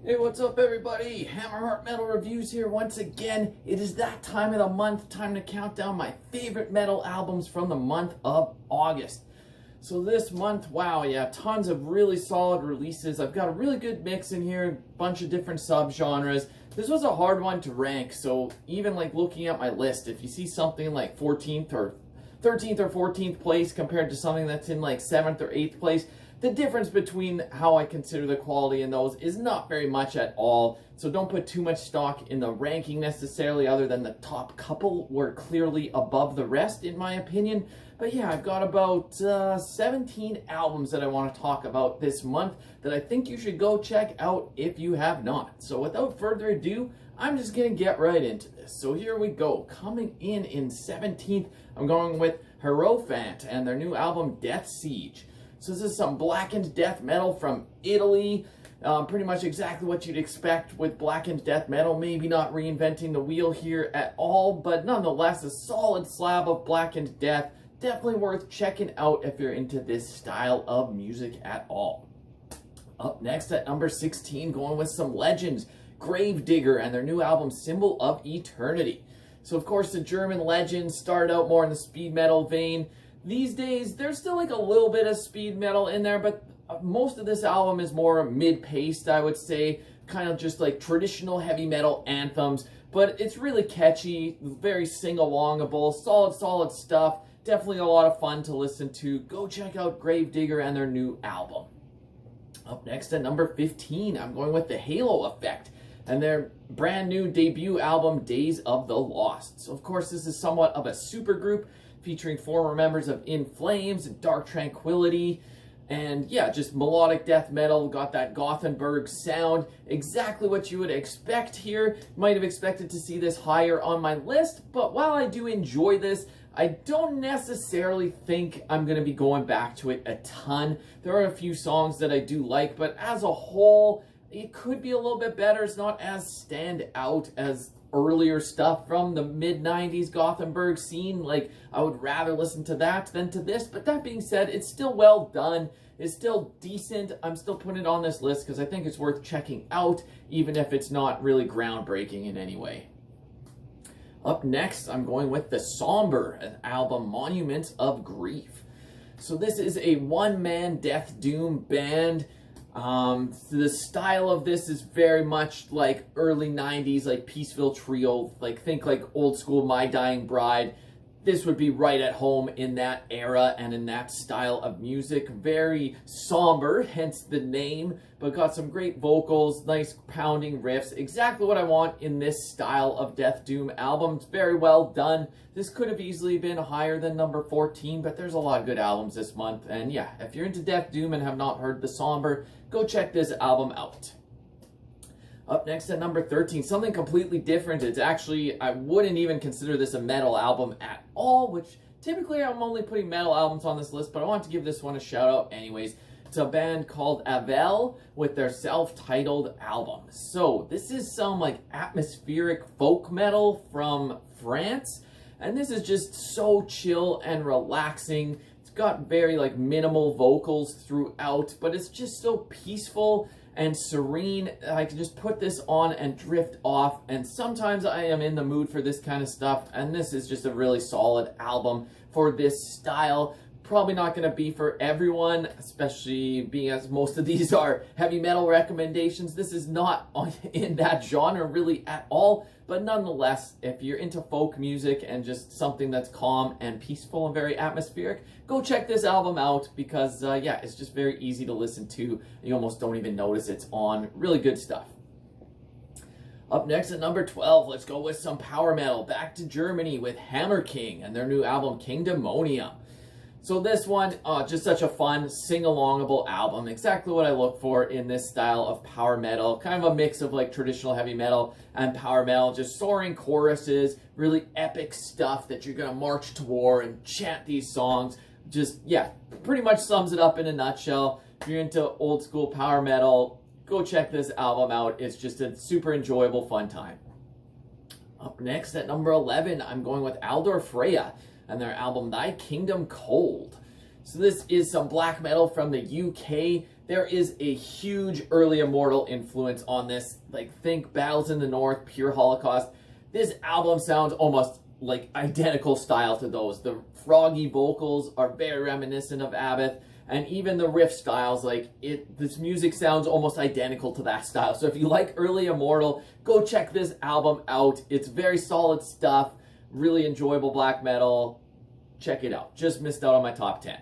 Hey, what's up everybody? Hammerheart Metal Reviews here once again. It is that time of the month, time to count down my favorite metal albums from the month of August. So this month, wow, yeah, tons of really solid releases. I've got a really good mix in here, a bunch of different subgenres. This was a hard one to rank, so even like looking at my list, if you see something like 14th or 13th or 14th place compared to something that's in like 7th or 8th place, the difference between how I consider the quality in those is not very much at all. So don't put too much stock in the ranking necessarily, other than the top couple were clearly above the rest in my opinion. But yeah, I've got about 17 albums that I want to talk about this month that I think you should go check out if you have not. So without further ado, I'm just going to get right into this. So here we go. Coming in 17th, I'm going with Hierophant and their new album Death Siege. So this is some blackened death metal from Italy. Pretty much exactly what you'd expect with blackened death metal. Maybe not reinventing the wheel here at all, but nonetheless a solid slab of blackened death. Definitely worth checking out if you're into this style of music at all. Up next at number 16, going with some legends, Gravedigger and their new album Symbol of Eternity. So of course the German legends started out more in the speed metal vein. These days, there's still like a little bit of speed metal in there, but most of this album is more mid-paced, I would say. Kind of just like traditional heavy metal anthems, but it's really catchy, very sing-alongable, solid stuff. Definitely a lot of fun to listen to. Go check out Gravedigger and their new album. Up next at number 15, I'm going with the Halo Effect and their brand new debut album, Days of the Lost. So of course, this is somewhat of a supergroup, featuring former members of In Flames and Dark Tranquillity. And yeah, just melodic death metal, got that Gothenburg sound. Exactly what you would expect here. Might have expected to see this higher on my list, but while I do enjoy this, I don't necessarily think I'm going to be going back to it a ton. There are a few songs that I do like, but as a whole, it could be a little bit better. It's not as stand out as earlier stuff from the mid-90s Gothenburg scene. Like, I would rather listen to that than to this, but that being said, it's still well done. It's still decent. I'm still putting it on this list because I think it's worth checking out, even if it's not really groundbreaking in any way. Up next, I'm going with the Somber album Monuments of Grief. So this is a one-man death doom band. The style of this is very much like early 90s, like Peaceville Trio, like think like old school My Dying Bride. This would be right at home in that era and in that style of music. Very somber, hence the name, but got some great vocals, nice pounding riffs. Exactly what I want in this style of Death Doom album. It's very well done. This could have easily been higher than number 14, but there's a lot of good albums this month. And yeah, if you're into Death Doom and have not heard The Somber, go check this album out. Up next at number 13, something completely different. It's actually, I wouldn't even consider this a metal album at all, which typically I'm only putting metal albums on this list, but I want to give this one a shout out anyways. It's a band called Avel with their self-titled album. So this is some like atmospheric folk metal from France, and this is just so chill and relaxing. It's got very like minimal vocals throughout, but it's just so peaceful and serene. I can just put this on and drift off, and sometimes I am in the mood for this kind of stuff, and this is just a really solid album for this style. Probably not going to be for everyone, especially being as most of these are heavy metal recommendations. This is not in that genre really at all, but nonetheless, if you're into folk music and just something that's calm and peaceful and very atmospheric, go check this album out because, yeah, it's just very easy to listen to. You almost don't even notice it's on. Really good stuff. Up next at number 12, let's go with some power metal. Back to Germany with Hammer King and their new album Kingdemonium. So this one, just such a fun, sing-alongable album. Exactly what I look for in this style of power metal. Kind of a mix of like traditional heavy metal and power metal. Just soaring choruses, really epic stuff that you're going to march to war and chant these songs. Just, yeah, pretty much sums it up in a nutshell. If you're into old school power metal, go check this album out. It's just a super enjoyable, fun time. Up next at number 11, I'm going with Aldur Freyja and their album Thy Kingdom Cold. So this is some black metal from the UK. There is a huge early Immortal influence on this. Like, think Battles in the North, Pure Holocaust. This album sounds almost like identical style to those. The froggy vocals are very reminiscent of Abbott, and even the riff styles, this music sounds almost identical to that style. So if you like early Immortal, go check this album out. It's very solid stuff, really enjoyable black metal. Check it out. Just missed out on my top 10.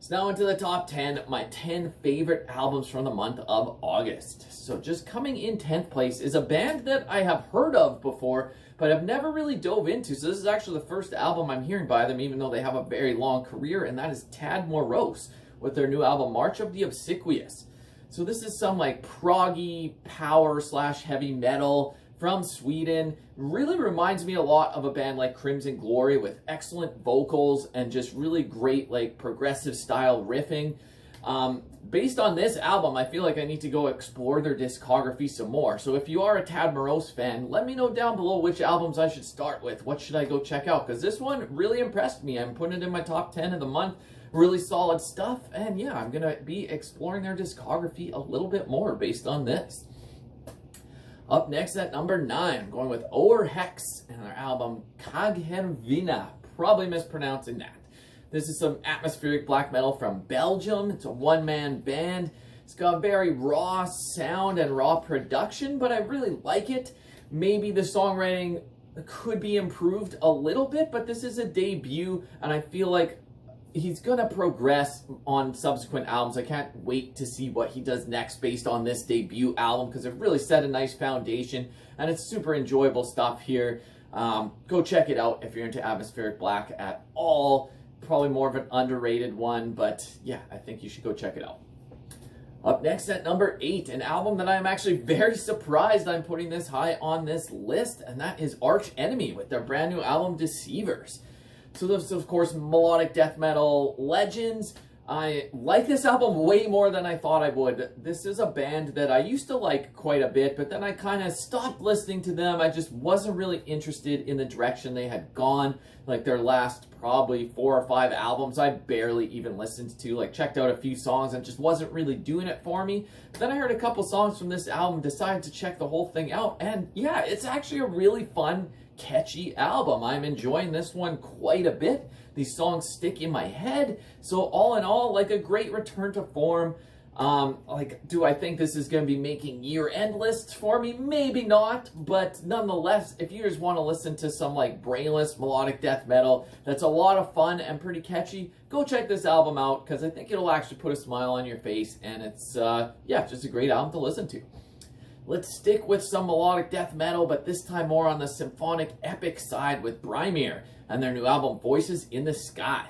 So now into the top 10, my 10 favorite albums from the month of August. So just coming in 10th place is a band that I have heard of before, but I've never really dove into. So this is actually the first album I'm hearing by them, even though they have a very long career, and that is Tad Morose with their new album, March of the Obsequious. So this is some like proggy power / heavy metal from Sweden. Really reminds me a lot of a band like Crimson Glory, with excellent vocals and just really great like progressive style riffing. Based on this album, I feel like I need to go explore their discography some more. So if you are a Tad Morose fan, let me know down below which albums I should start with. What should I go check out? Because this one really impressed me. I'm putting it in my top 10 of the month. Really solid stuff. And yeah, I'm going to be exploring their discography a little bit more based on this. Up next at number 9, I'm going with Overhex and their album Kaghervina. Probably mispronouncing that. This is some atmospheric black metal from Belgium. It's a one-man band. It's got very raw sound and raw production, but I really like it. Maybe the songwriting could be improved a little bit, but this is a debut, and I feel like he's going to progress on subsequent albums. I can't wait to see what he does next based on this debut album, because it really set a nice foundation, and it's super enjoyable stuff here. Go check it out if you're into atmospheric black at all. Probably more of an underrated one, but yeah, I think you should go check it out. Up next at number 8, an album that I'm actually very surprised I'm putting this high on this list, and that is Arch Enemy with their brand new album Deceivers. So this is, of course, melodic death metal legends. I like this album way more than I thought I would. This is a band that I used to like quite a bit, but then I kind of stopped listening to them. I just wasn't really interested in the direction they had gone. Like their last probably 4 or 5 albums, I barely even listened to. Like checked out a few songs and just wasn't really doing it for me. But then I heard a couple songs from this album, decided to check the whole thing out, and yeah, it's actually a really fun, catchy album. I'm enjoying this one quite a bit. These songs stick in my head. So all in all, like a great return to form. Do I think this is going to be making year-end lists for me? Maybe not, but nonetheless, if you just want to listen to some like brainless melodic death metal that's a lot of fun and pretty catchy, go check this album out, because I think it'll actually put a smile on your face, and it's, yeah, just a great album to listen to. Let's stick with some melodic death metal, but this time more on the symphonic epic side with Brimir and their new album Voices in the Sky.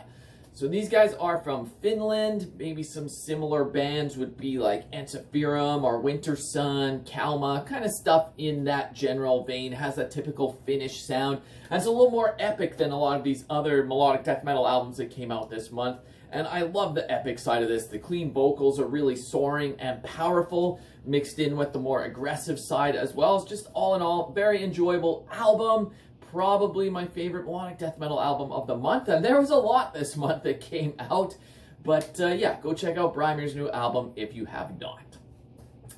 So these guys are from Finland. Maybe some similar bands would be like Ensiferum or Winter Sun, Kalma, kind of stuff in that general vein. Has a typical Finnish sound. And it's a little more epic than a lot of these other melodic death metal albums that came out this month. And I love the epic side of this. The clean vocals are really soaring and powerful, mixed in with the more aggressive side as well. It's just all in all, very enjoyable album. Probably my favorite melodic death metal album of the month. And there was a lot this month that came out. But yeah, go check out Brimir's new album if you have not.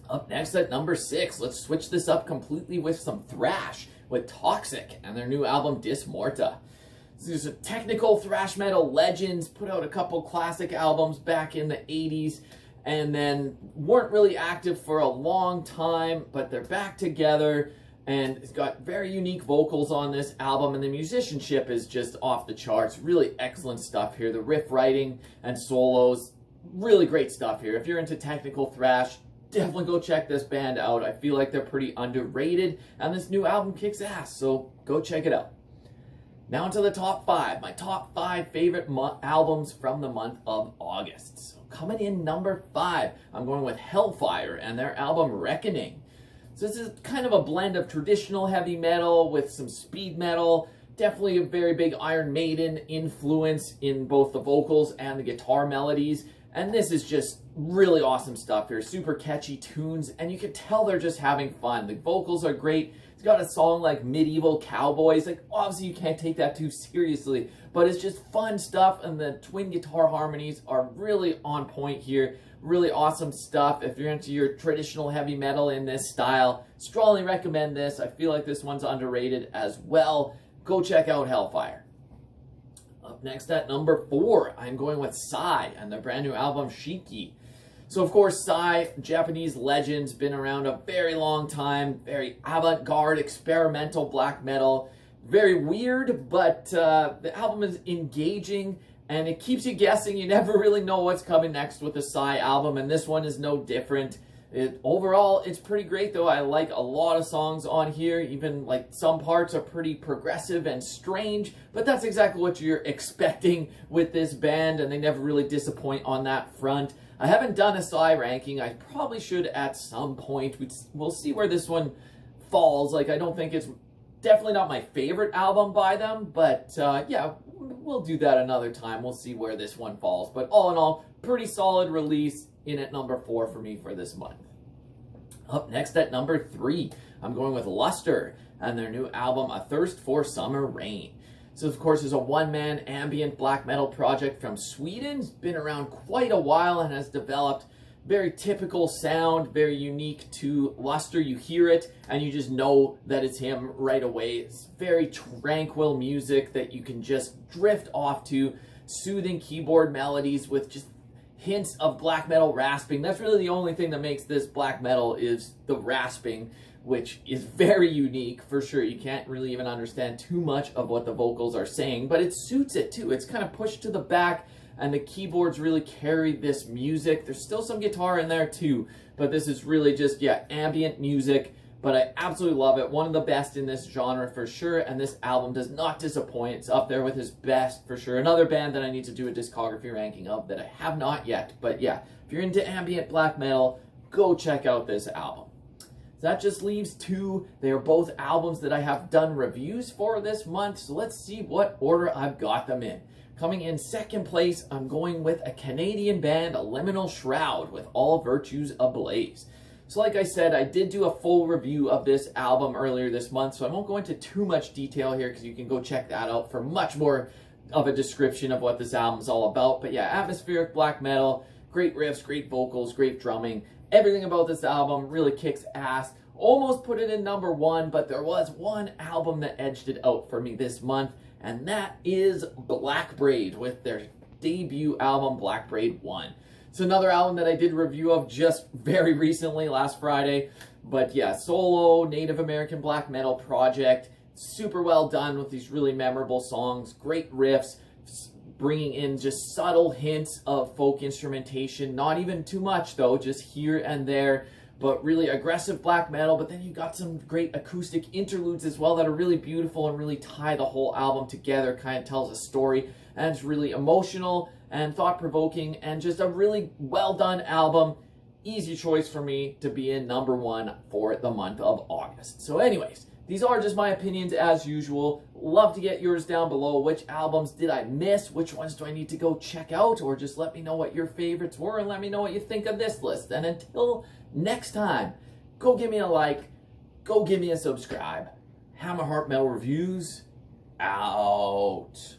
Up next at number 6, let's switch this up completely with some thrash with Toxic and their new album Dismorta. These are technical thrash metal legends, put out a couple classic albums back in the 80s, and then weren't really active for a long time, but they're back together, and it's got very unique vocals on this album, and the musicianship is just off the charts. Really excellent stuff here. The riff writing and solos, really great stuff here. If you're into technical thrash, definitely go check this band out. I feel like they're pretty underrated, and this new album kicks ass, so go check it out. Now into the top 5, my top 5 favorite albums from the month of August. So coming in number 5, I'm going with Hellfire and their album Reckoning. So this is kind of a blend of traditional heavy metal with some speed metal. Definitely a very big Iron Maiden influence in both the vocals and the guitar melodies. And this is just really awesome stuff here. Super catchy tunes, and you can tell they're just having fun. The vocals are great. It's got a song like Medieval Cowboys. Like, obviously you can't take that too seriously, but it's just fun stuff, and the twin guitar harmonies are really on point here. Really awesome stuff. If you're into your traditional heavy metal in this style, strongly recommend this. I feel like this one's underrated as well. Go check out Hellfire. Up next at number 4, I'm going with Psy and their brand new album Shiki. So of course, Psy, Japanese legends, been around a very long time, very avant-garde, experimental black metal, very weird, but the album is engaging and it keeps you guessing. You never really know what's coming next with the Psy album, and this one is no different. Overall, it's pretty great though. I like a lot of songs on here, even like some parts are pretty progressive and strange, but that's exactly what you're expecting with this band, and they never really disappoint on that front. I haven't done a Psy ranking. I probably should at some point. We'll see where this one falls. Like, I don't think it's definitely not my favorite album by them, but yeah, we'll do that another time. We'll see where this one falls. But all in all, pretty solid release in at number 4 for me for this month. Up next at number 3, I'm going with Luster and their new album, A Thirst for Summer Rain. So, of course, is a one-man ambient black metal project from Sweden. It's been around quite a while and has developed very typical sound, very unique to Luster. You hear it and you just know that it's him right away. It's very tranquil music that you can just drift off to, soothing keyboard melodies with just hints of black metal rasping. That's really the only thing that makes this black metal, is the rasping, which is very unique for sure. You can't really even understand too much of what the vocals are saying, but it suits it too. It's kind of pushed to the back, and the keyboards really carry this music. There's still some guitar in there too, but this is really just, yeah, ambient music, but I absolutely love it. One of the best in this genre for sure, and this album does not disappoint. It's up there with his best for sure. Another band that I need to do a discography ranking of that I have not yet, but yeah, if you're into ambient black metal, go check out this album. That just leaves 2. They are both albums that I have done reviews for this month, so let's see what order I've got them in. Coming in second place, I'm going with a Canadian band, Liminal Shroud, with All Virtues Ablaze. So like I said, I did do a full review of this album earlier this month, so I won't go into too much detail here because you can go check that out for much more of a description of what this album is all about. But yeah, atmospheric black metal, great riffs, great vocals, great drumming. Everything about this album really kicks ass. Almost put it in number 1, but there was one album that edged it out for me this month, and that is Black Braid with their debut album, Black Braid 1. It's another album that I did a review of just very recently, last Friday. But yeah, solo Native American black metal project. Super well done with these really memorable songs, great riffs, bringing in just subtle hints of folk instrumentation. Not even too much though, just here and there. But really aggressive black metal, but then you got some great acoustic interludes as well that are really beautiful and really tie the whole album together, kind of tells a story, and it's really emotional and thought-provoking and just a really well-done album. Easy choice for me to be in number 1 for the month of August. So anyways, these are just my opinions as usual. Love to get yours down below. Which albums did I miss? Which ones do I need to go check out? Or just let me know what your favorites were and let me know what you think of this list. And until next time, go give me a like, go give me a subscribe. Hammerheart Metal Reviews, out.